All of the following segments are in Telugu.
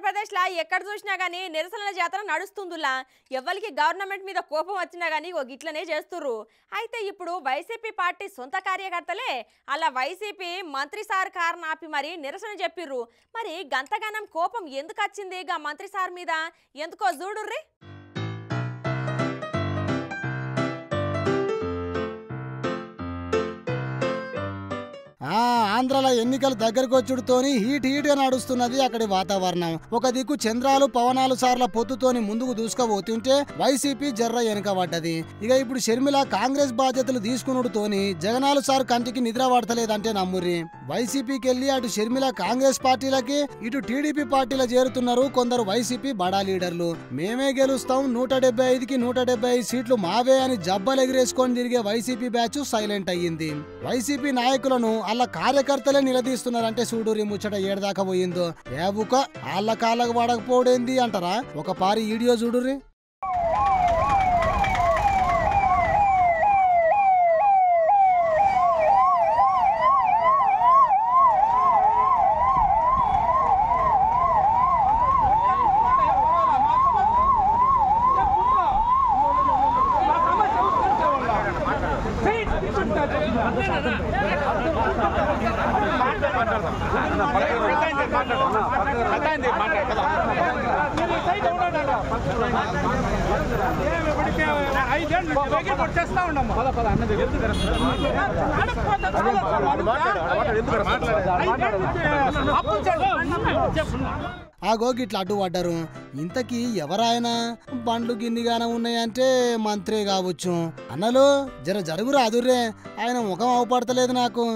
ఆంధ్రప్రదేశ్ లా ఎక్కడ చూసినా గానీ నిరసనల జాతర నడుస్తుందిలా. ఎవ్వరికి గవర్నమెంట్ మీద కోపం వచ్చినా గానీ గిట్లనే చేస్తుర్రు. అయితే ఇప్పుడు వైసీపీ పార్టీ సొంత కార్యకర్తలే అలా వైసీపీ మంత్రి సార్ కారును ఆపి మరి నిరసన చెప్పిర్రు. మరి గంతగానం కోపం ఎందుకు వచ్చింది గా మంత్రి సార్ మీద? ఎందుకో చూడుర్రి. ఆంధ్రలో ఎన్నికలు దగ్గరకు వచ్చుడుతోని హీట్గా నడుస్తున్నది అక్కడి వాతావరణం. ఒక దిక్కు చంద్రాలు పవనాలు సార్ల పొత్తుతోని ముందుకు దూసుకుపోతుంటే వైసీపీ జర్ర వెనుకబడ్డది. ఇక ఇప్పుడు షర్మిల కాంగ్రెస్ బాధ్యతలు తీసుకునుడుతోని జగనాలు సార్ కంటికి నిద్ర పడతలేదంటే నమ్ముర్రి. వైసీపీకి వెళ్లి అటు షర్మిల కాంగ్రెస్ పార్టీలకి ఇటు టీడీపీ పార్టీలో చేరుతున్నారు కొందరు వైసీపీ బడా లీడర్లు. మేమే గెలుస్తాం, 175కి 175 సీట్లు మావే అని జబ్బలు ఎగిరేసుకొని తిరిగే వైసీపీ బ్యాచ్ సైలెంట్ అయ్యింది. వైసీపీ నాయకులను అలా కార్యకర్తలే నిలదీస్తున్నారంటే చూడురి ముచ్చట ఏడదాకా పోయిందో. ఏవుక వాళ్ళ కాళ్ళకు పడకపోడేంది అంటారా? ఒక పారి వీడియో చూడుర్రి. ఆగో గిట్లా అడ్డు పడ్డారు. ఇంతకీ ఎవరాయన? బండ్లు గిన్నిగానే ఉన్నాయంటే మంత్రే కావచ్చు. అన్నలు జర జరుగురు అదుర్రే, ఆయన ముఖం అవపడతలేదు నాకు.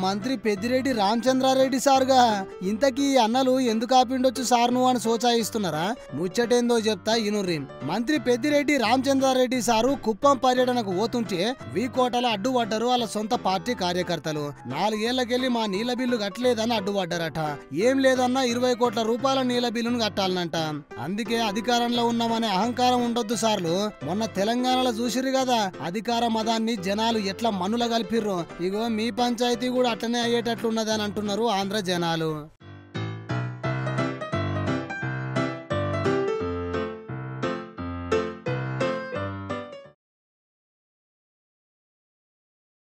మంత్రి పెద్దిరెడ్డి రామచంద్రారెడ్డి సార్గా ఇంతకీ అన్నలు ఎందుకు ఆపిండొచ్చు సార్ నువ్వు అని సోచాయిస్తున్నారా? ముచ్చటేందో చెప్తా ఇనుర్రి. మంత్రి పెద్దిరెడ్డి రామచంద్రారెడ్డి సారు కుప్పం పర్యటనకు పోతుంటే వీకోటలో అడ్డుపడ్డారు వాళ్ళ సొంత పార్టీ కార్యకర్తలు. 4 ఏళ్లకెళ్లి మా నీళ్ల బిల్లు కట్టలేదని అడ్డుపడ్డారట. ఏం లేదన్నా 20 కోట్ల రూపాయల నీళ్ల బిల్లును కట్టాలనంట. అందుకే అధికారంలో ఉన్నామనే అహంకారం ఉండొద్దు సార్లు. మొన్న తెలంగాణలో చూసిరు కదా అధికార మదాన్ని జనాలు ఎట్లా మనుల కలిపిర్రు. ఇగో మీ పంచాయతీ కూడా అట్లనే అయ్యేటట్లున్నదని అంటున్నారు ఆంధ్ర జనాలు.